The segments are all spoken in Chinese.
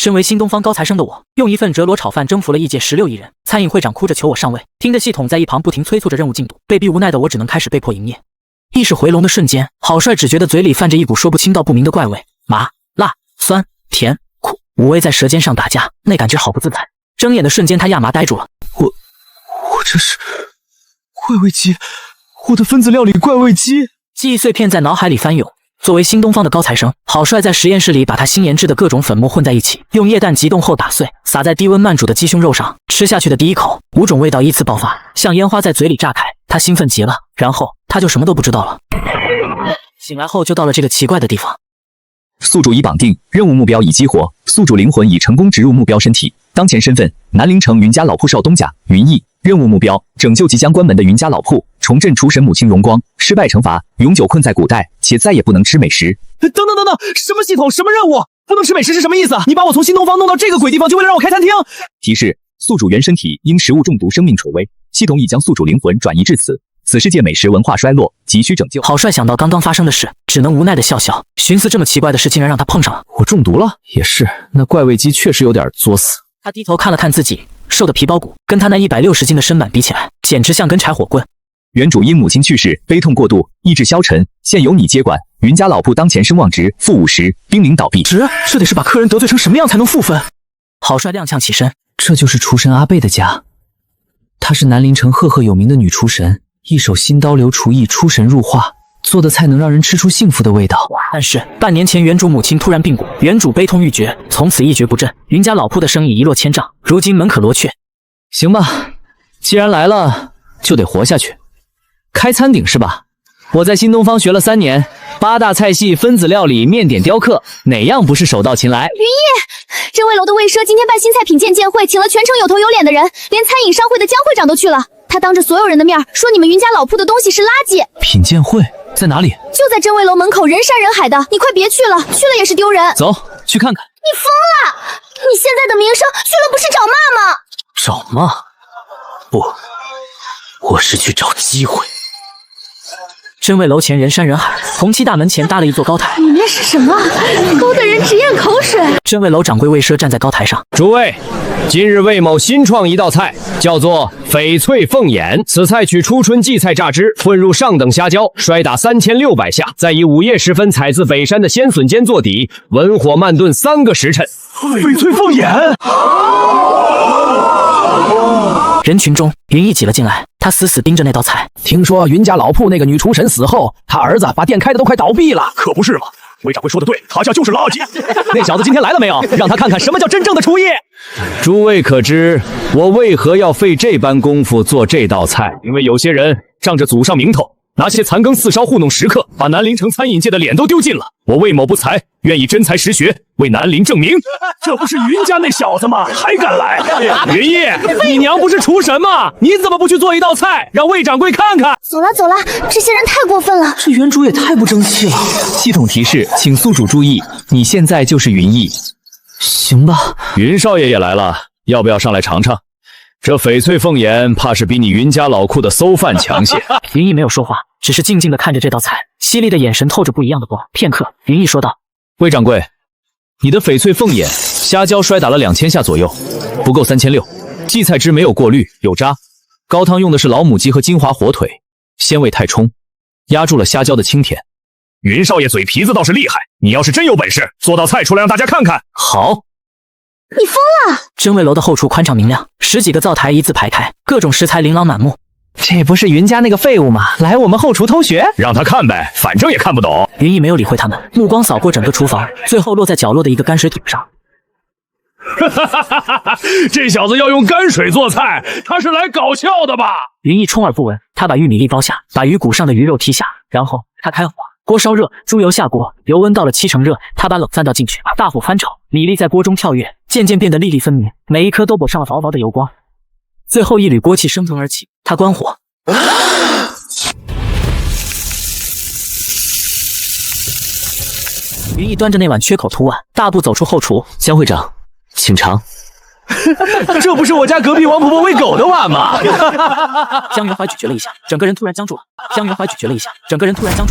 身为新东方高材生的我，用一份折罗炒饭征服了异界16亿人。餐饮会长哭着求我上位，听着系统在一旁不停催促着任务进度，被逼无奈的我只能开始被迫营业。意识回笼的瞬间，郝帅只觉得嘴里泛着一股说不清道不明的怪味，麻、辣、酸、甜、苦，五味在舌尖上打架，那感觉好不自在。睁眼的瞬间，他亚麻呆住了。我这是怪味鸡，我的分子料理怪味鸡。记忆碎片在脑海里翻涌。作为新东方的高材生，郝帅在实验室里把他新研制的各种粉末混在一起，用液氮急冻后打碎，撒在低温慢煮的鸡胸肉上。吃下去的第一口，5种味道依次爆发，像烟花在嘴里炸开。他兴奋极了，然后他就什么都不知道了。醒来后就到了这个奇怪的地方。宿主已绑定，任务目标已激活，宿主灵魂已成功植入目标身体。当前身份：南陵城云家老铺少东家云逸。任务目标：拯救即将关门的云家老铺，重振厨神母亲荣光。失败惩罚：永久困在古代，且再也不能吃美食。等，什么系统？什么任务？不能吃美食是什么意思？你把我从新东方弄到这个鬼地方，就为了让我开餐厅？提示：宿主原身体因食物中毒生命垂危，系统已将宿主灵魂转移至此。此世界美食文化衰落，急需拯救。郝帅想到刚刚发生的事，只能无奈的笑笑，寻思这么奇怪的事竟然让他碰上了。我中毒了？也是，那怪味鸡确实有点作死。他低头看了看自己瘦的皮包骨，跟他那160斤的身板比起来，简直像根柴火棍。原主因母亲去世，悲痛过度，意志消沉，现由你接管。云家老铺当前声望值-50，濒临倒闭。这得是把客人得罪成什么样才能负分？郝帅踉跄起身，这就是厨神阿贝的家，她是南陵城赫赫有名的女厨神，一手新刀流厨艺出神入化，做的菜能让人吃出幸福的味道。但是半年前原主母亲突然病故，原主悲痛欲绝，从此一蹶不振，云家老铺的生意一落千丈，如今门可罗雀。行吧，既然来了就得活下去，开餐顶是吧？我在新东方学了3年，8大菜系、分子料理、面点雕刻，哪样不是手到擒来？云逸，真味楼的魏奢今天办新菜品鉴会，请了全城有头有脸的人，连餐饮商会的江会长都去了。他当着所有人的面说你们云家老铺的东西是垃圾。品鉴会在哪里？就在真味楼门口，人山人海的，你快别去了，去了也是丢人。走，去看看。你疯了！你现在的名声去了不是找骂吗？找骂？不，我是去找机会。真味楼前人山人海，红漆大门前搭了一座高台，里面是什么？勾得人直咽口水。真味楼掌柜魏奢站在高台上，诸位，今日魏某新创一道菜，叫做翡翠凤眼。此菜取初春荠菜榨汁，混入上等虾胶，摔打3600下，再以午夜时分采自北山的鲜笋尖做底，文火慢炖3个时辰。翡翠凤眼。人群中，云逸挤了进来，他死死盯着那道菜。听说云家老铺那个女厨神死后，他儿子把店开的都快倒闭了。可不是嘛，魏掌柜说的对，他家就是垃圾。那小子今天来了没有？让他看看什么叫真正的厨艺。诸位可知我为何要费这般功夫做这道菜？因为有些人仗着祖上名头，拿些残羹4烧糊弄食客，把南陵城餐饮界的脸都丢尽了。我魏某不才，愿意真才实学，为南陵证明。这不是云家那小子吗？还敢来？云逸，你娘不是厨神吗？你怎么不去做一道菜，让魏掌柜看看？走了，这些人太过分了。这原主也太不争气了。系统提示，请宿主注意，你现在就是云逸。行吧。云少爷也来了，要不要上来尝尝？这翡翠凤眼怕是比你云家老库的馊饭强些。云逸没有说话，只是静静地看着这道菜，犀利的眼神透着不一样的光。片刻，云逸说道：“魏掌柜，你的翡翠凤眼虾胶摔打了2000下左右，不够3600。荠菜汁没有过滤，有渣。高汤用的是老母鸡和金华火腿，鲜味太冲，压住了虾胶的清甜。云少爷嘴皮子倒是厉害，你要是真有本事，做道菜出来让大家看看。好。”你疯了！真味楼的后厨宽敞明亮，10几个灶台一字排开，各种食材琳琅满目。这不是云家那个废物吗？来我们后厨偷学，让他看呗，反正也看不懂。云逸没有理会他们，目光扫过整个厨房，最后落在角落的一个泔水桶上。这小子要用泔水做菜，他是来搞笑的吧？云逸充耳不闻，他把玉米粒包下，把鱼骨上的鱼肉剔下，然后他开火。锅烧热，猪油下锅，油温到了70%热，他把冷饭倒进去，大火翻炒，米粒在锅中跳跃，渐渐变得粒粒分明，每一颗都裹上了薄薄的油光。最后一缕锅气升腾而起，他关火。云逸端着那碗缺口图碗，大步走出后厨。江会长，请尝。这不是我家隔壁王婆婆喂狗的碗吗？江元怀咀嚼了一下，整个人突然僵住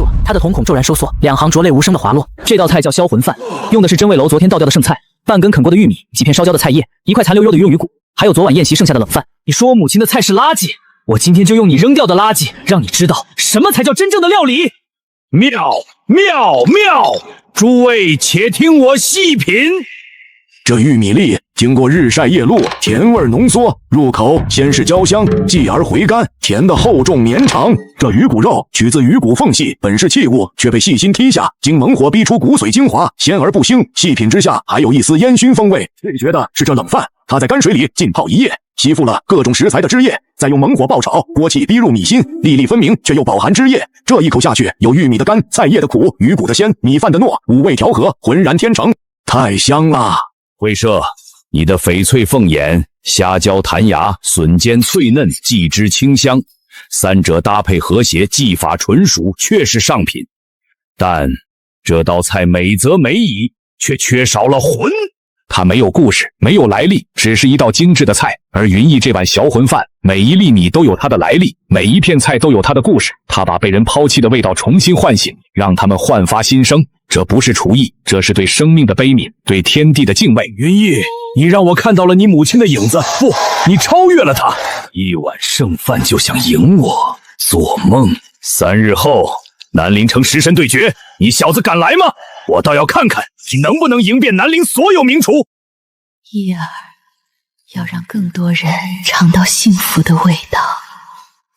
了。他的瞳孔骤然收缩，2行浊泪无声的滑落。这道菜叫销魂饭，用的是真味楼昨天倒掉的剩菜，半根啃过的玉米，几片烧焦的菜叶，一块残溜溜的鱼肉鱼骨，还有昨晚宴席剩下的冷饭。你说我母亲的菜是垃圾，我今天就用你扔掉的垃圾，让你知道什么才叫真正的料理。妙！诸位且听我细品。这玉米粒经过日晒夜露，甜味浓缩，入口先是焦香，继而回甘，甜的厚重绵长。这鱼骨肉取自鱼骨缝隙，本是器物，却被细心剔下，经猛火逼出骨髓精华，鲜而不腥。细品之下，还有一丝烟熏风味。最绝的是这冷饭，它在泔水里浸泡一夜，吸附了各种食材的汁液，再用猛火爆炒，锅气逼入米心，粒粒分明，却又饱含汁液。这一口下去，有玉米的甘，菜叶的苦，鱼骨的鲜，米饭的糯，五味调和，浑然天成，太香了。会社，你的翡翠凤眼、虾胶弹牙、笋尖脆嫩，技汁清香，三者搭配和谐，技法纯熟，确是上品。但这道菜美则美矣，却缺少了魂。它没有故事，没有来历，只是一道精致的菜。而云逸这碗小魂饭，每一粒米都有它的来历，每一片菜都有它的故事。它把被人抛弃的味道重新唤醒，让他们焕发新生。这不是厨艺，这是对生命的悲悯，对天地的敬畏。云逸，你让我看到了你母亲的影子，不，你超越了她。一碗剩饭就想赢我，做梦！3日后，南陵城食神对决，你小子敢来吗？我倒要看看你能不能赢遍南陵所有名厨。一儿要让更多人尝到幸福的味道。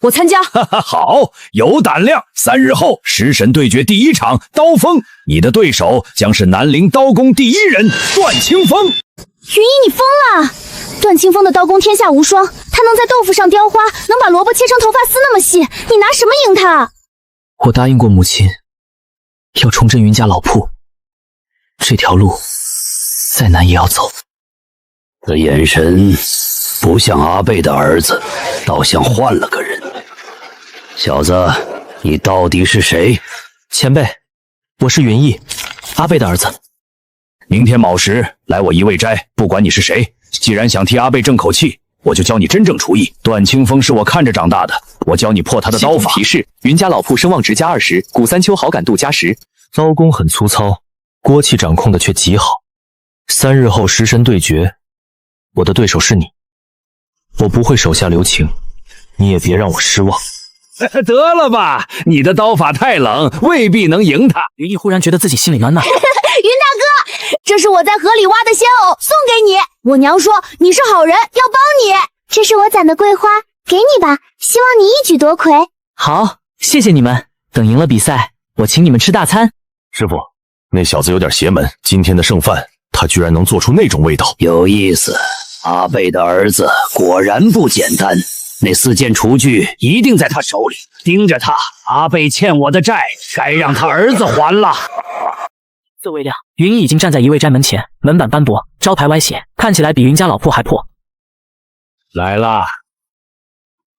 我参加。哈哈，好，有胆量。3日后，食神对决第1场，刀锋，你的对手将是南陵刀工第1人段清风。云逸，你疯了！段清风的刀工天下无双，他能在豆腐上雕花，能把萝卜切成头发丝那么细，你拿什么赢他？我答应过母亲，要重振云家老铺，这条路再难也要走。这眼神不像阿贝的儿子，倒像换了个人。小子，你到底是谁？前辈，我是云逸，阿贝的儿子。明天卯时来我一味斋，不管你是谁，既然想替阿贝争口气，我就教你真正厨艺。段清风是我看着长大的，我教你破他的刀法。提示：云家老铺声望值加20，古三秋好感度加10。刀工很粗糙，锅气掌控的却极好。3日后食神对决，我的对手是你，我不会手下留情，你也别让我失望。得了吧，你的刀法太冷，未必能赢他。云逸忽然觉得自己心里暖暖。云大哥，这是我在河里挖的仙藕，送给你。我娘说你是好人，要帮你。这是我攒的桂花，给你吧，希望你一举夺魁。好，谢谢你们。等赢了比赛，我请你们吃大餐。师傅，那小子有点邪门，今天的剩饭，他居然能做出那种味道，有意思。阿贝的儿子果然不简单，那4件厨具一定在他手里，盯着他。阿贝欠我的债，该让他儿子还了。色未亮，云逸已经站在一味斋门前，门板斑驳，招牌歪斜，看起来比云家老铺还破。来了，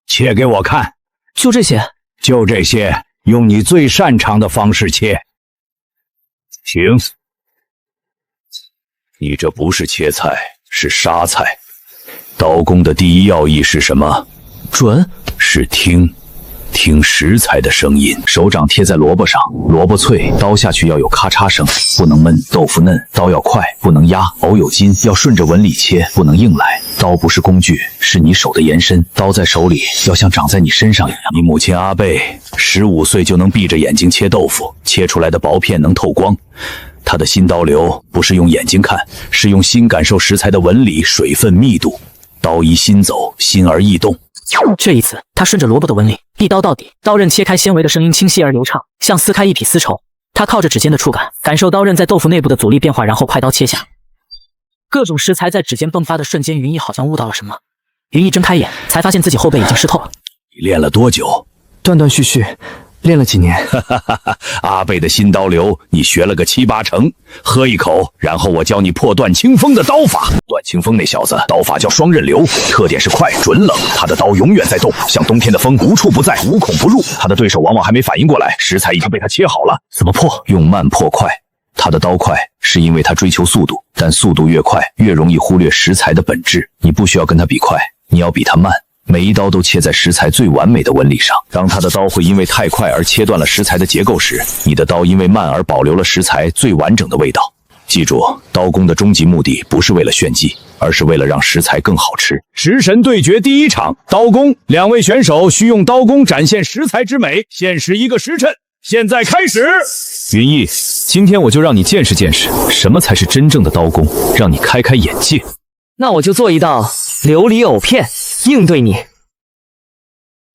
切给我看。就这些？就这些，用你最擅长的方式切。行，你这不是切菜，是杀菜。刀工的第一要义是什么？准，是听食材的声音。手掌贴在萝卜上，萝卜脆，刀下去要有咔嚓声，不能闷；豆腐嫩，刀要快，不能压；藕有筋，要顺着纹理切，不能硬来。刀不是工具，是你手的延伸。刀在手里，要像长在你身上一样。你母亲阿贝15岁就能闭着眼睛切豆腐，切出来的薄片能透光。她的心刀流不是用眼睛看，是用心感受食材的纹理、水分、密度。刀依心走，心而意动。这一次，他顺着萝卜的纹理，一刀到底，刀刃切开纤维的声音清晰而流畅，像撕开一匹丝绸。他靠着指尖的触感，感受刀刃在豆腐内部的阻力变化，然后快刀切下。各种食材在指尖迸发的瞬间，云逸好像悟到了什么。云逸睁开眼，才发现自己后背已经湿透了。你练了多久？断断续续，练了几年。阿贝的新刀流，你学了个7、8成。喝一口，然后我教你破段清风的刀法。段清风那小子刀法叫双刃流，特点是快、准、冷。他的刀永远在动，像冬天的风，无处不在，无孔不入。他的对手往往还没反应过来，食材已经被他切好了。怎么破？用慢破快。他的刀快是因为他追求速度，但速度越快，越容易忽略食材的本质。你不需要跟他比快，你要比他慢。每一刀都切在食材最完美的纹理上。当他的刀会因为太快而切断了食材的结构时，你的刀因为慢而保留了食材最完整的味道。记住，刀工的终极目的不是为了炫技，而是为了让食材更好吃。食神对决第一场，刀工，2位选手需用刀工展现食材之美，限时1个时辰。现在开始。云逸，今天我就让你见识见识什么才是真正的刀工，让你开开眼界。那我就做一道琉璃藕片应对你。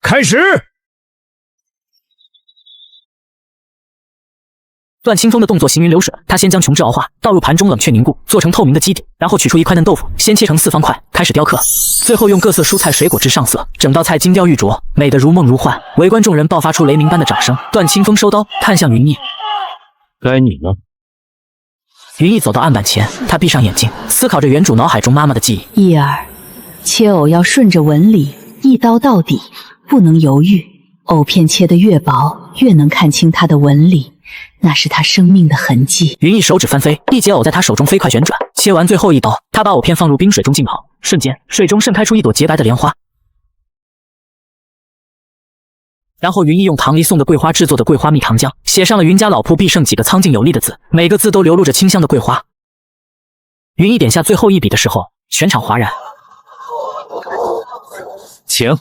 开始。段清风的动作行云流水，他先将琼脂熬化，倒入盘中冷却凝固，做成透明的基底，然后取出一块嫩豆腐，先切成4方块，开始雕刻，最后用各色蔬菜水果汁上色，整道菜精雕玉琢，美得如梦如幻。围观众人爆发出雷鸣般的掌声。段清风收刀，看向云逸，该你了。云逸走到案板前，他闭上眼睛，思考着原主脑海中妈妈的记忆。逸儿，切藕要顺着纹理，一刀到底，不能犹豫。藕片切得越薄，越能看清它的纹理，那是他生命的痕迹。云逸手指翻飞，一截藕在他手中飞快旋转，切完最后一刀，他把藕片放入冰水中浸泡，瞬间水中盛开出一朵洁白的莲花。然后云逸用唐离送的桂花制作的桂花蜜糖浆，写上了云家老铺必胜几个苍劲有力的字，每个字都流露着清香的桂花。云逸点下最后一笔的时候，全场哗然。请。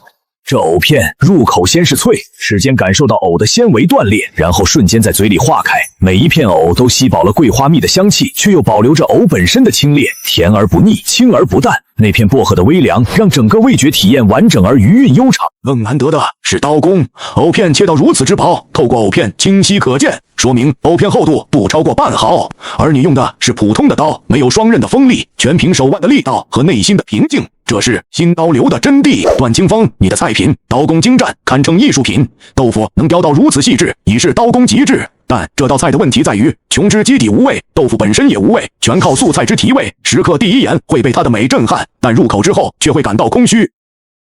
这藕片入口先是脆，齿间感受到藕的纤维断裂，然后瞬间在嘴里化开。每一片藕都吸饱了桂花蜜的香气，却又保留着藕本身的清冽，甜而不腻，清而不淡。那片薄荷的微凉，让整个味觉体验完整而余韵悠长。更难得的是刀工，藕片切到如此之薄，透过藕片清晰可见，说明藕片厚度不超过半毫。而你用的是普通的刀，没有双刃的锋利，全凭手腕的力道和内心的平静。这是新刀流的真谛。段清风，你的菜品刀工精湛，堪称艺术品。豆腐能雕到如此细致，已是刀工极致。但这道菜的问题在于，琼脂基底无味，豆腐本身也无味，全靠素菜之提味。食客第一眼会被它的美震撼，但入口之后却会感到空虚。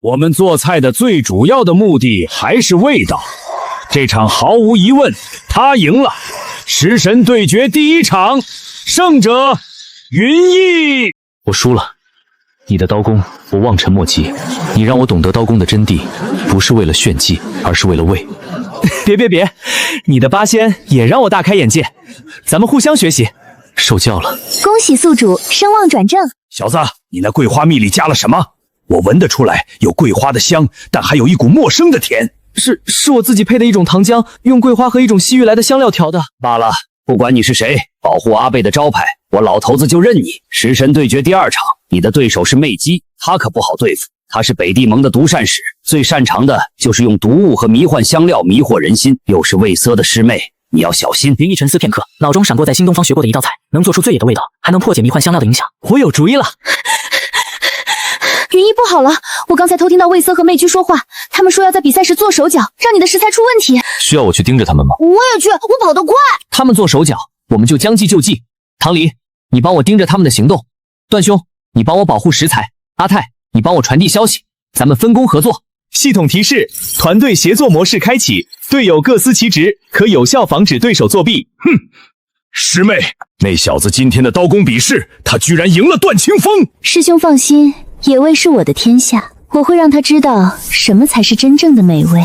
我们做菜的最主要的目的还是味道。这场毫无疑问，他赢了。食神对决第一场，胜者云逸。我输了。你的刀工我望尘莫及，你让我懂得刀工的真谛，不是为了炫技，而是为了味。别，你的八仙也让我大开眼界，咱们互相学习。受教了。恭喜宿主声望转正。小子，你那桂花蜜里加了什么？我闻得出来有桂花的香，但还有一股陌生的甜。是我自己配的一种糖浆，用桂花和一种西域来的香料调的。罢了，不管你是谁，保护阿贝的招牌，我老头子就认你。食神对决第二场，你的对手是魅姬，他可不好对付。他是北地盟的毒膳使，最擅长的就是用毒物和迷幻香料迷惑人心，又是魏瑟的师妹，你要小心。云逸沉思片刻，脑中闪过在新东方学过的一道菜，能做出最野的味道，还能破解迷幻香料的影响。我有主意了。云逸不好了，我刚才偷听到魏瑟和魅居说话，他们说要在比赛时做手脚，让你的食材出问题。需要我去盯着他们吗？我也去，我跑得快。他们做手脚，我们就将计就计。唐离，你帮我盯着他们的行动；段兄，你帮我保护食材；阿泰，你帮我传递消息。咱们分工合作。系统提示：团队协作模式开启，队友各司其职，可有效防止对手作弊。哼，师妹，那小子今天的刀工比试，他居然赢了段清风。师兄放心，野味是我的天下，我会让他知道什么才是真正的美味。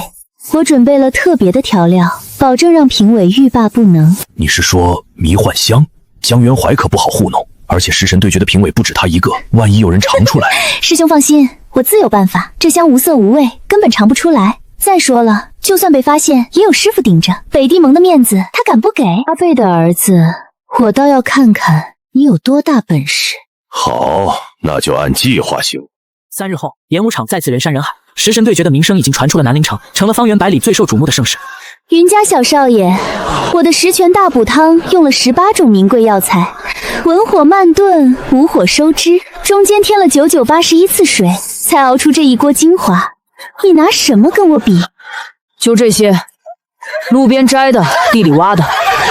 我准备了特别的调料，保证让评委欲罢不能。你是说迷幻香？江元怀可不好糊弄，而且食神对决的评委不止他一个，万一有人尝出来……师兄放心，我自有办法。这香无色无味，根本尝不出来。再说了，就算被发现，也有师傅盯着，北地盟的面子他敢不给？阿贝的儿子，我倒要看看你有多大本事。好，那就按计划行。3日后，演武场再次人山人海，食神对决的名声已经传出了南陵城，成了方圆百里最受瞩目的盛事。云家小少爷，我的十全大补汤用了18种名贵药材，文火慢炖，武火收汁，中间添了9981次水，才熬出这一锅精华。你拿什么跟我比？就这些，路边摘的，地里挖的，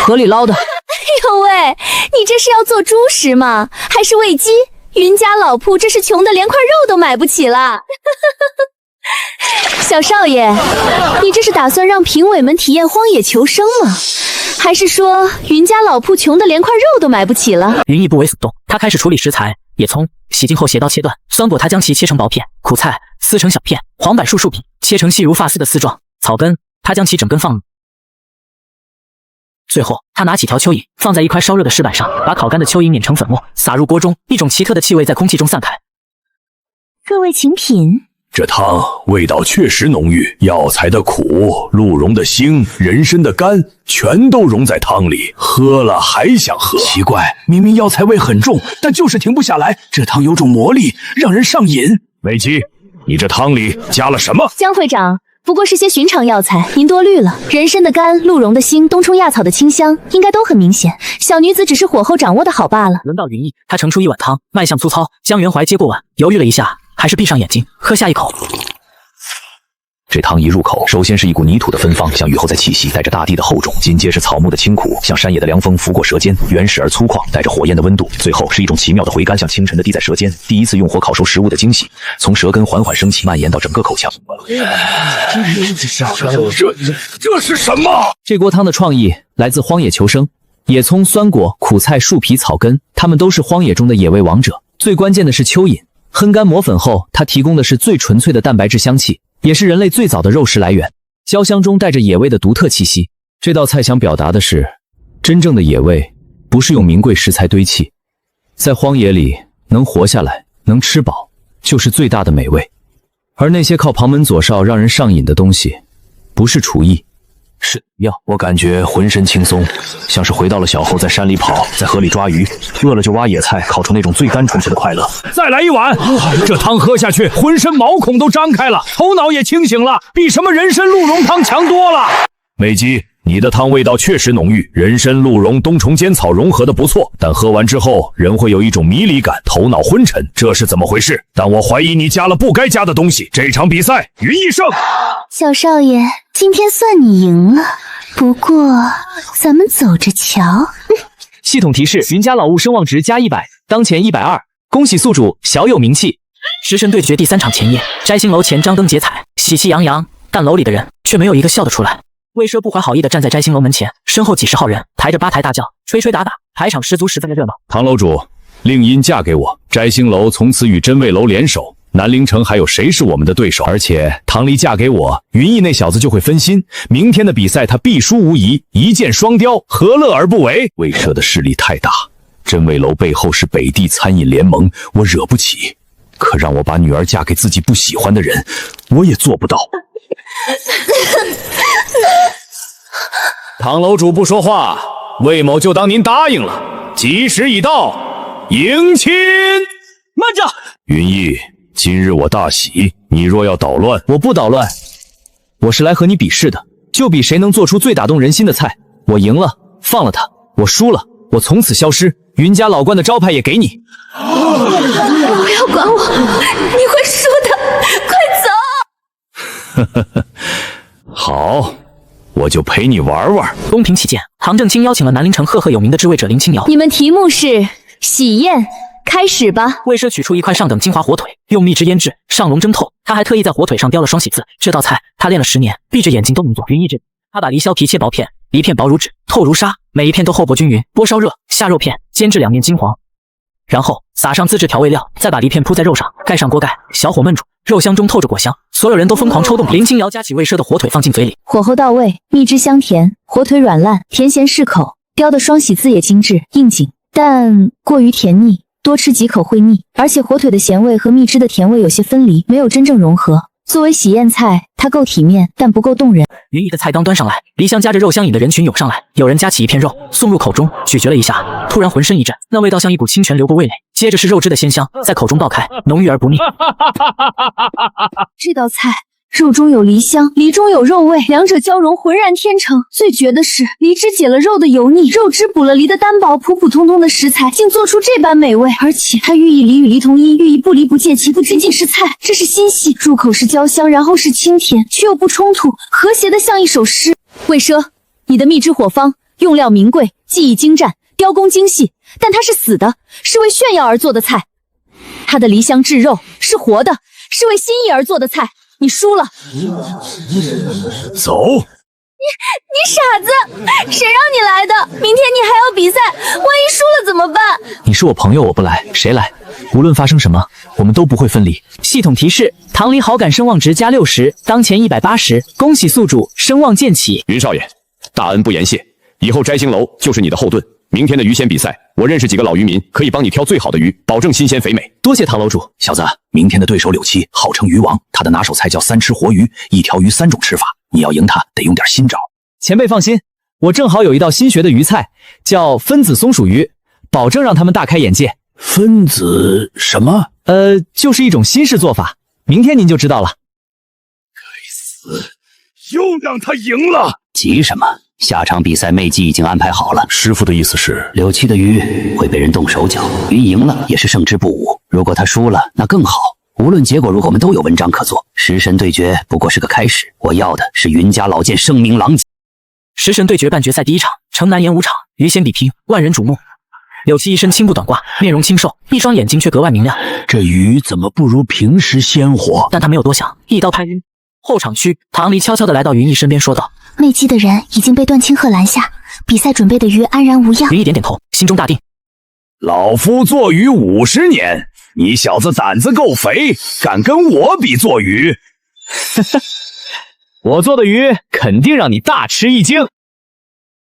河里捞的。哎呦喂，你这是要做猪食吗？还是喂鸡？云家老铺这是穷的连块肉都买不起了。小少爷，你这是打算让评委们体验荒野求生吗？还是说云家老铺穷的连块肉都买不起了？云逸不为所动，他开始处理食材，野葱洗净后斜刀切断，酸果他将其切成薄片，苦菜撕成小片，黄柏树树皮切成细如发丝的丝状，草根他将其整根放最后，他拿起条蚯蚓，放在一块烧热的石板上，把烤干的蚯蚓碾成粉末，撒入锅中，一种奇特的气味在空气中散开。各位请品。这汤味道确实浓郁，药材的苦，鹿茸的腥，人参的甘，全都融在汤里，喝了还想喝。奇怪，明明药材味很重，但就是停不下来。这汤有种魔力，让人上瘾。美姬，你这汤里加了什么？江会长，不过是些寻常药材，您多虑了。人参的甘，鹿茸的腥，冬虫亚草的清香，应该都很明显。小女子只是火候掌握的好罢了。轮到云逸，他盛出一碗汤，卖相粗糙。江元怀接过碗，犹豫了一下，还是闭上眼睛喝下一口。这汤一入口，首先是一股泥土的芬芳，像雨后在气息，带着大地的厚重；紧接是草木的清苦，像山野的凉风拂过舌尖，原始而粗犷，带着火焰的温度；最后是一种奇妙的回甘，像清晨的滴在舌尖，第一次用火烤熟食物的惊喜，从舌根缓缓升起，蔓延到整个口腔。这是什么？这锅汤的创意来自荒野求生，野葱、酸果、苦菜、树皮、草根，它们都是荒野中的野味王者。最关键的是蚯蚓，烘干磨粉后，它提供的是最纯粹的蛋白质香气。也是人类最早的肉食来源，焦香中带着野味的独特气息。这道菜想表达的是，真正的野味不是用名贵食材堆砌，在荒野里能活下来，能吃饱，就是最大的美味。而那些靠旁门左道让人上瘾的东西，不是厨艺，是药。我感觉浑身轻松，像是回到了小后在山里跑，在河里抓鱼，饿了就挖野菜，烤出那种最单纯粹的快乐。再来一碗，这汤喝下去，浑身毛孔都张开了，头脑也清醒了，比什么人参鹿茸汤强多了。美姬，你的汤味道确实浓郁，人参、鹿茸、冬虫、尖草融合的不错，但喝完之后人会有一种迷离感，头脑昏沉，这是怎么回事？但我怀疑你加了不该加的东西。这场比赛云逸胜。小少爷，今天算你赢了，不过咱们走着瞧。系统提示：云家老物声望值加100，当前120。恭喜宿主小有名气。食神对决第3场前夜，摘星楼前张灯结彩，喜气洋洋，但楼里的人却没有一个笑得出来。魏奢不怀好意地站在摘星楼门前，身后几十号人抬着吧台大叫，吹吹打打，排场十足，十分的热闹。唐楼主，令姻嫁给我，摘星楼从此与真味楼联手。南陵城还有谁是我们的对手？而且唐离嫁给我，云逸那小子就会分心，明天的比赛他必输无疑，一箭双雕，何乐而不为？魏奢的势力太大，真味楼背后是北地餐饮联盟，我惹不起。可让我把女儿嫁给自己不喜欢的人，我也做不到。唐楼主不说话，魏某就当您答应了。吉时已到，迎亲。慢着，云逸，今日我大喜，你若要捣乱，我不捣乱，我是来和你比试的，就比谁能做出最打动人心的菜。我赢了，放了他；我输了，我从此消失。云家老关的招牌也给你。不要管我，你会输的，快走！好，我就陪你玩玩。公平起见，唐正清邀请了南陵城赫赫有名的知味者林清瑶。你们题目是喜宴，开始吧。魏奢取出一块上等金华火腿，用蜜汁腌制，上笼蒸透。他还特意在火腿上雕了双喜字。这道菜他练了10年，闭着眼睛都能做。云逸制，他把梨削皮切薄片，梨片薄如纸，透如沙，每一片都厚薄均匀。锅烧热，下肉片，煎至两面金黄，然后撒上自制调味料，再把梨片铺在肉上，盖上锅盖，小火焖煮。肉香中透着果香，所有人都疯狂抽动。林清瑶夹起魏奢的火腿放进嘴里，火候到位，蜜汁香甜，火腿软烂，甜咸适口，雕的双喜字也精致应景，但过于甜腻，多吃几口会腻。而且火腿的咸味和蜜汁的甜味有些分离，没有真正融合。作为喜宴菜，它够体面，但不够动人。云逸的菜刚端上来，梨香夹着肉香引的人群涌上来，有人夹起一片肉送入口中，咀嚼了一下，突然浑身一震，那味道像一股清泉流过味蕾，接着是肉汁的鲜香在口中爆开，浓郁而不腻。这道菜肉中有梨香，梨中有肉味，两者交融，浑然天成。最绝的是，梨汁解了肉的油腻，肉汁补了梨的单薄，普普通通的食材竟做出这般美味，而且它寓意梨与梨同音，寓意不离不弃，其不仅仅是菜，这是心系。入口是焦香，然后是清甜，却又不冲突，和谐的像一首诗。魏奢，你的蜜汁火方，用料名贵，技艺精湛，雕工精细，但它是死的，是为炫耀而做的菜。它的梨香炙肉是活的，是为心意而做的菜。你输了，走！你傻子，谁让你来的？明天你还要比赛，万一输了怎么办？你是我朋友，我不来，谁来？无论发生什么，我们都不会分离。系统提示：唐离好感声望值加60，当前180。恭喜宿主声望渐起。云少爷，大恩不言谢，以后摘星楼就是你的后盾。明天的鱼鲜比赛，我认识几个老渔民，可以帮你挑最好的鱼，保证新鲜肥美。多谢唐楼主。小子，明天的对手柳七号称鱼王，他的拿手菜叫三吃活鱼，一条鱼3种吃法，你要赢他得用点新招。前辈放心，我正好有一道新学的鱼菜，叫分子松鼠鱼，保证让他们大开眼界。分子什么？就是一种新式做法，明天您就知道了。又让他赢了！急什么？下场比赛魅姬已经安排好了。师傅的意思是，柳七的鱼会被人动手脚，鱼赢了也是胜之不武，如果他输了，那更好。无论结果如何，我们都有文章可做。食神对决不过是个开始，我要的是云家老剑声名狼藉。食神对决半决赛第一场，城南演武场，鱼鲜比拼，万人瞩目。柳七一身青布短褂，面容清瘦，一双眼睛却格外明亮。这鱼怎么不如平时鲜活？但他没有多想，一刀拍晕。后场区，唐离悄悄地来到云逸身边，说道：“魅姬的人已经被段清鹤拦下，比赛准备的鱼安然无恙。”云逸点点头，心中大定。老夫做鱼50年，你小子胆子够肥，敢跟我比做鱼？我做的鱼肯定让你大吃一惊。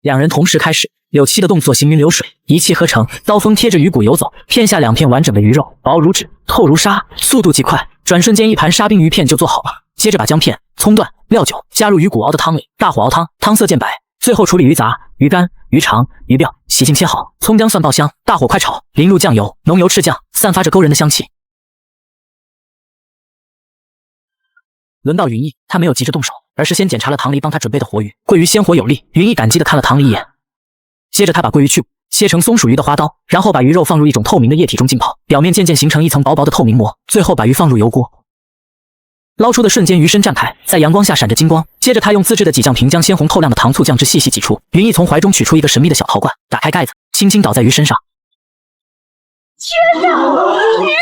两人同时开始，柳七的动作行云流水，一气呵成，刀锋贴着鱼骨游走，片下2片完整的鱼肉，薄如纸，透如纱，速度极快，转瞬间一盘沙冰鱼片就做好了。接着把姜片、葱段、料酒加入鱼骨熬的汤里，大火熬汤，汤色渐白。最后处理鱼杂、鱼干、鱼肠、鱼鳔，洗净切好，葱姜蒜爆香，大火快炒，淋入酱油，浓油赤酱，散发着勾人的香气。轮到云逸，他没有急着动手，而是先检查了唐离帮他准备的活鱼。桂鱼鲜活有力，云逸感激地看了唐离一眼。接着他把桂鱼去骨，切成松鼠鱼的花刀，然后把鱼肉放入一种透明的液体中浸泡，表面渐渐形成一层薄薄的透明膜。最后把鱼放入油锅。捞出的瞬间，鱼身绽开，在阳光下闪着金光。接着，他用自制的几酱瓶将鲜红透亮的糖醋酱汁细细挤出。云逸从怀中取出一个神秘的小陶罐，打开盖子，轻轻倒在鱼身上。天哪！鱼在冒烟！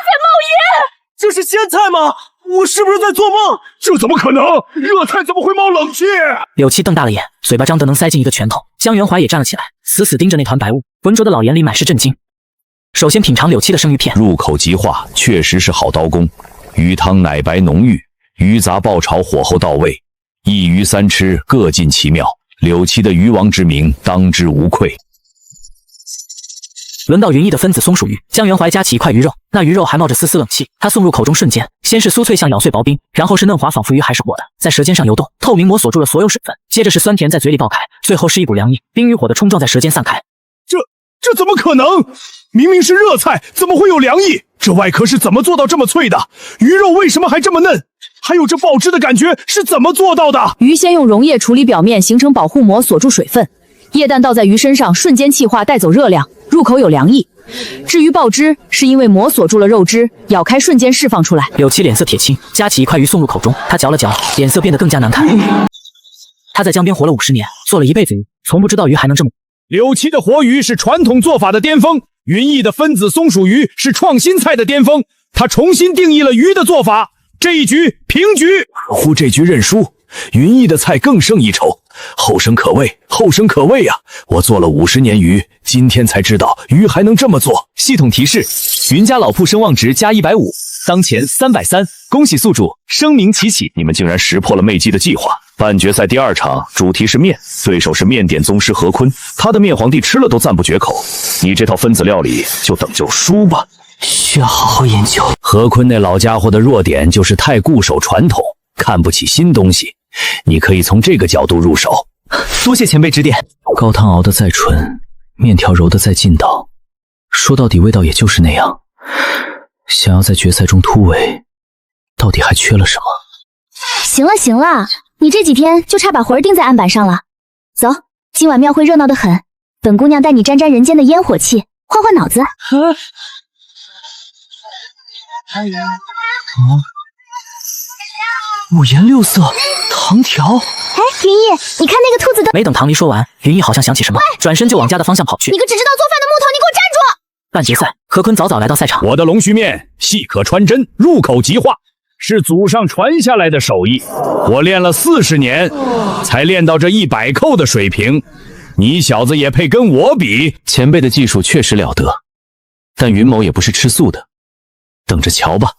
这是鲜菜吗？我是不是在做梦？这怎么可能？热菜怎么会冒冷气？柳七瞪大了眼，嘴巴张得能塞进一个拳头。江元怀也站了起来，死死盯着那团白雾。浑浊的老眼里满是震惊。首先品尝柳七的生鱼片，入口即化，确实是好刀工。鱼汤奶白浓郁。鱼杂爆炒火候到位，一鱼3吃各尽其妙，柳七的鱼王之名当之无愧。轮到云逸的分子松鼠鱼，江元怀夹起一块鱼肉，那鱼肉还冒着丝丝冷气，他送入口中瞬间，先是酥脆像咬碎薄冰，然后是嫩滑仿佛鱼还是活的，在舌尖上游动，透明膜锁住了所有水分，接着是酸甜在嘴里爆开，最后是一股凉意，冰与火的冲撞在舌尖散开。这怎么可能？明明是热菜，怎么会有凉意？这外壳是怎么做到这么脆的？鱼肉为什么还这么嫩？还有这爆汁的感觉是怎么做到的？鱼先用溶液处理表面，形成保护膜，锁住水分。液氮倒在鱼身上，瞬间气化，带走热量，入口有凉意。至于爆汁，是因为膜锁住了肉汁，咬开瞬间释放出来。柳七脸色铁青，夹起一块鱼送入口中，他嚼了嚼，脸色变得更加难看。他在江边活了50年，做了一辈子鱼，从不知道鱼还能这么。柳七的活鱼是传统做法的巅峰，云逸的分子松鼠鱼是创新菜的巅峰。他重新定义了鱼的做法。这一局平局，呼这局认输。云逸的菜更胜一筹，后生可畏，后生可畏啊！我做了50年鱼，今天才知道鱼还能这么做。系统提示：云家老铺声望值加150，当前330，恭喜宿主声名启起。你们竟然识破了魅姬的计划。半决赛第2场主题是面，对手是面点宗师何坤，他的面皇帝吃了都赞不绝口。你这套分子料理就等就输吧，需要好好研究。何坤那老家伙的弱点就是太固守传统，看不起新东西。你可以从这个角度入手。多谢前辈指点。高汤熬得再纯，面条揉得再劲道，说到底味道也就是那样。想要在决赛中突围，到底还缺了什么？行了行了，你这几天就差把魂儿钉在案板上了。走，今晚庙会热闹得很，本姑娘带你沾沾人间的烟火气，换换脑子。五颜六色糖条。哎，云逸，你看那个兔子的。没等唐离说完，云逸好像想起什么，转身就往家的方向跑去。你个只知道做饭的木头，你给我站住！半决赛，何坤早早来到赛场。我的龙须面细可穿针，入口即化，是祖上传下来的手艺。我练了40年，才练到这100扣的水平。你小子也配跟我比？前辈的技术确实了得，但云某也不是吃素的，等着瞧吧。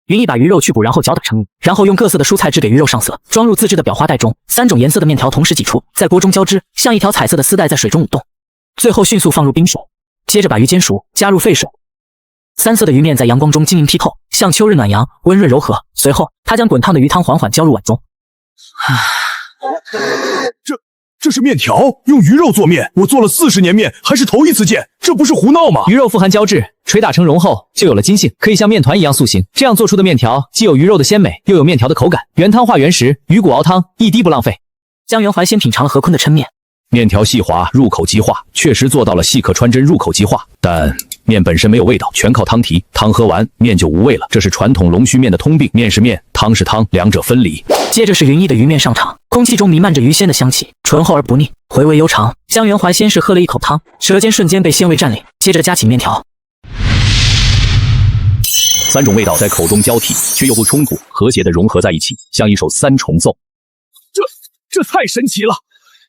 云逸把鱼肉去骨，然后搅打成泥，然后用各色的蔬菜汁给鱼肉上色，装入自制的裱花袋中。3种颜色的面条同时挤出，在锅中浇汁，像一条彩色的丝带在水中舞动。最后迅速放入冰水，接着把鱼煎熟，加入沸水。3色的鱼面在阳光中晶莹剔透，像秋日暖阳，温润柔和。随后，他将滚烫的鱼汤缓缓浇入碗中。这是面条，用鱼肉做面，我做了40年面，还是头一次见，这不是胡闹吗？鱼肉富含胶质，捶打成蓉后就有了筋性，可以像面团一样塑形。这样做出的面条既有鱼肉的鲜美，又有面条的口感，原汤化原食，鱼骨熬汤，一滴不浪费。江元怀先品尝了何坤的抻面，面条细滑，入口即化，确实做到了细可穿针，入口即化。但面本身没有味道，全靠汤提，汤喝完面就无味了。这是传统龙须面的通病，面是面，汤是汤，两者分离。接着是云逸的鱼面上场，空气中弥漫着鱼鲜的香气，醇厚而不腻，回味悠长。江元怀先是喝了一口汤，舌尖瞬间被鲜味占领，接着夹起面条。3种味道在口中交替，却又不冲突，和谐地融合在一起，像一首3重奏。这太神奇了！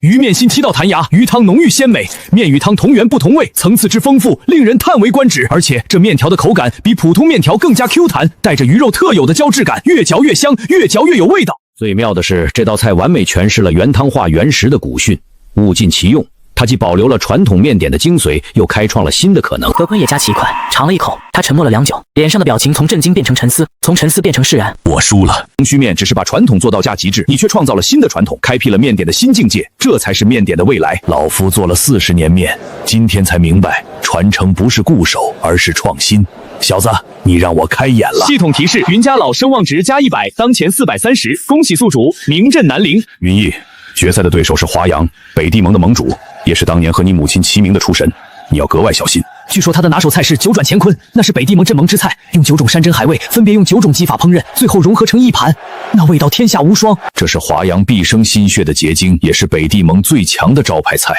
鱼面新7道弹牙，鱼汤浓郁鲜美，面与汤同源不同味，层次之丰富令人叹为观止。而且这面条的口感比普通面条更加 Q 弹，带着鱼肉特有的胶质感，越嚼越香，越嚼越有味道。最妙的是，这道菜完美诠释了原汤化原食的古训，物尽其用。它既保留了传统面点的精髓，又开创了新的可能。何坤也夹起一块，尝了一口，他沉默了良久，脸上的表情从震惊变成沉思，从沉思变成释然。我输了。龙须面只是把传统做到家极致，你却创造了新的传统，开辟了面点的新境界，这才是面点的未来。老夫做了40年面，今天才明白，传承不是固守，而是创新。小子，你让我开眼了。系统提示：云家老声望值加100，当前430，恭喜宿主名震南陵。云逸，决赛的对手是华阳，北地盟的盟主，也是当年和你母亲齐名的厨神，你要格外小心。据说他的拿手菜是9转乾坤，那是北地盟镇盟之菜，用9种山珍海味，分别用9种技法烹饪，最后融合成一盘，那味道天下无双。这是华阳毕生心血的结晶，也是北地盟最强的招牌菜，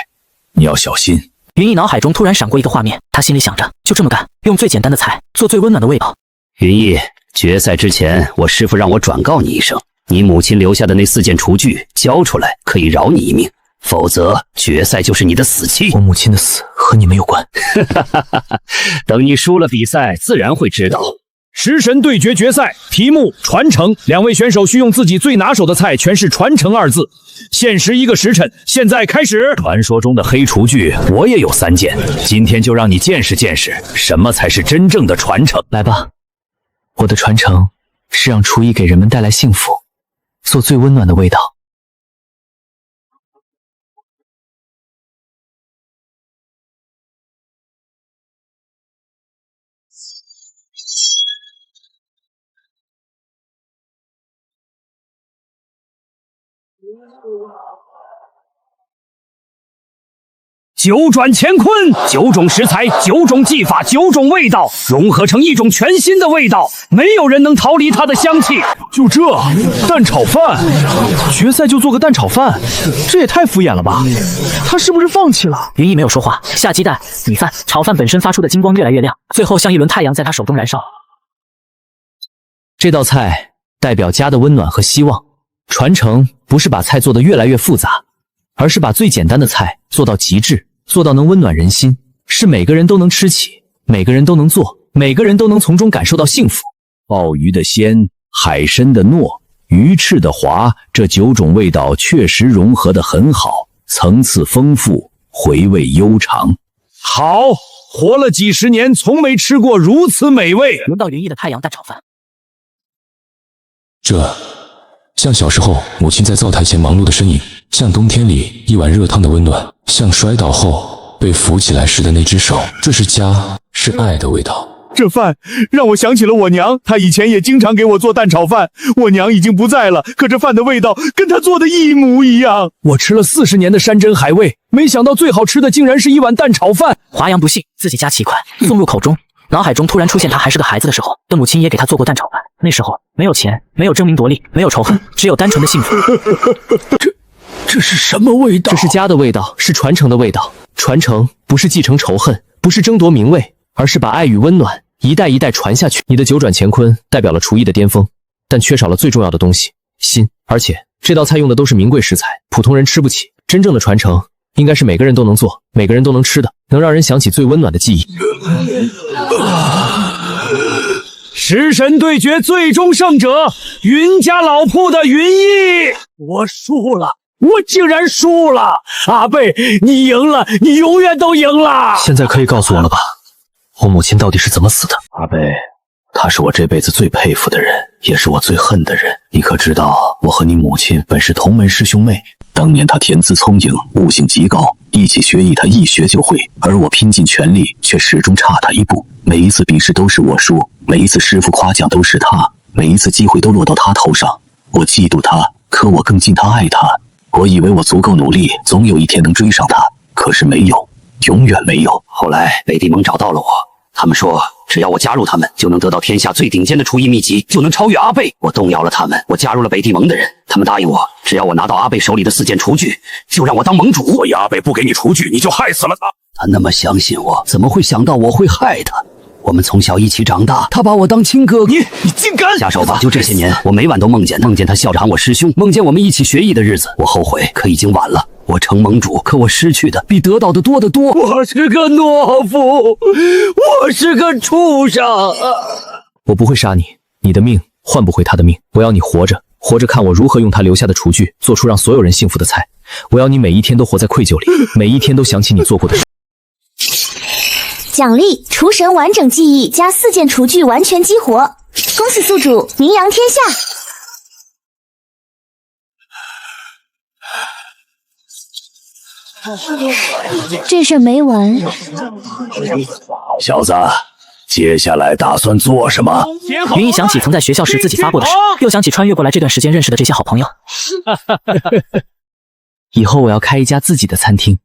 你要小心。云逸脑海中突然闪过一个画面，他心里想着，就这么干，用最简单的菜做最温暖的味道。云逸，决赛之前，我师父让我转告你一声，你母亲留下的那4件厨具交出来，可以饶你一命，否则决赛就是你的死期。我母亲的死和你没有关。等你输了比赛，自然会知道。食神对决决赛，题目传承，2位选手需用自己最拿手的菜诠释传承2字，限时1个时辰，现在开始。传说中的黑厨具我也有3件，今天就让你见识见识什么才是真正的传承。来吧，我的传承是让厨艺给人们带来幸福，做最温暖的味道。9转乾坤，9种食材，9种技法，9种味道，融合成一种全新的味道，没有人能逃离它的香气。就这，蛋炒饭，决赛就做个蛋炒饭，这也太敷衍了吧？他是不是放弃了？云逸没有说话，下鸡蛋、米饭、炒饭本身发出的金光越来越亮，最后像一轮太阳在他手中燃烧。这道菜代表家的温暖和希望。传承不是把菜做得越来越复杂，而是把最简单的菜做到极致，做到能温暖人心，是每个人都能吃起，每个人都能做，每个人都能从中感受到幸福。鲍鱼的鲜，海参的糯，鱼翅的滑，这9种味道确实融合得很好，层次丰富，回味悠长。好，活了几十年，从没吃过如此美味。轮到云逸的太阳蛋炒饭，这像小时候母亲在灶台前忙碌的身影，像冬天里一碗热汤的温暖，像摔倒后被扶起来时的那只手。这是家，是爱的味道。这饭让我想起了我娘，她以前也经常给我做蛋炒饭。我娘已经不在了，可这饭的味道跟她做的一模一样。我吃了40年的山珍海味，没想到最好吃的竟然是一碗蛋炒饭。华阳不信，自己夹起一块送入口中，脑海中突然出现他还是个孩子的时候，的母亲也给他做过蛋炒饭。那时候没有钱，没有争名夺利，没有仇恨，只有单纯的幸福。这是什么味道？这是家的味道，是传承的味道。传承不是继承仇恨，不是争夺名位，而是把爱与温暖一代一代传下去。你的9转乾坤代表了厨艺的巅峰，但缺少了最重要的东西——心。而且这道菜用的都是名贵食材，普通人吃不起。真正的传承应该是每个人都能做，每个人都能吃的，能让人想起最温暖的记忆。食神对决最终胜者云家老铺的云逸。我输了，我竟然输了！阿贝，你赢了，你永远都赢了。现在可以告诉我了吧？我母亲到底是怎么死的？阿贝，她是我这辈子最佩服的人，也是我最恨的人。你可知道，我和你母亲本是同门师兄妹。当年她天资聪颖，悟性极高，一起学艺她一学就会，而我拼尽全力，却始终差她一步。每一次比试都是我输，每一次师傅夸奖都是她，每一次机会都落到她头上。我嫉妒她，可我更敬她爱她。我以为我足够努力，总有一天能追上她，可是没有，永远没有。后来北地盟找到了我，他们说只要我加入他们，就能得到天下最顶尖的厨艺秘籍，就能超越阿贝。我动摇了他们，我加入了北地盟的人，他们答应我，只要我拿到阿贝手里的4件厨具，就让我当盟主。所以阿贝不给你厨具，你就害死了他。他那么相信我，怎么会想到我会害他？我们从小一起长大，他把我当亲哥哥。你竟敢！下手吧！就这些年，我每晚都梦见他笑着喊我师兄，梦见我们一起学艺的日子。我后悔，可已经晚了。我成盟主，可我失去的比得到的多得多。我是个懦夫，我是个畜生。我不会杀你，你的命换不回他的命。我要你活着，活着看我如何用他留下的厨具做出让所有人幸福的菜。我要你每一天都活在愧疚里，每一天都想起你做过的事。奖励：厨神完整记忆加4件厨具完全激活。恭喜宿主名扬天下！这事没完。小子，接下来打算做什么？云逸想起曾在学校时自己发过的誓，又想起穿越过来这段时间认识的这些好朋友。以后我要开一家自己的餐厅，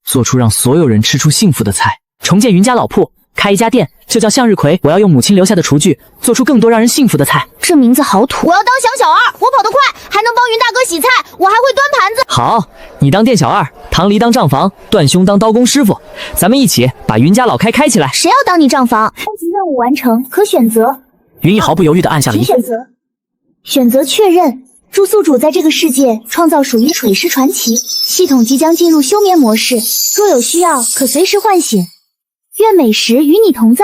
做出让所有人吃出幸福的菜。重建云家老铺，开一家店就叫向日葵。我要用母亲留下的厨具，做出更多让人幸福的菜。这名字好土。我要当小二，我跑得快，还能帮云大哥洗菜，我还会端盘子。好，你当店小二，唐离当账房，段兄当刀工师傅，咱们一起把云家老开起来。谁要当你账房？初级任务完成，可选择。云逸毫不犹豫地按下了选择，选择确认。祝宿主在这个世界创造属于水师传奇。系统即将进入休眠模式，若有需要，可随时唤醒。愿美食与你同在。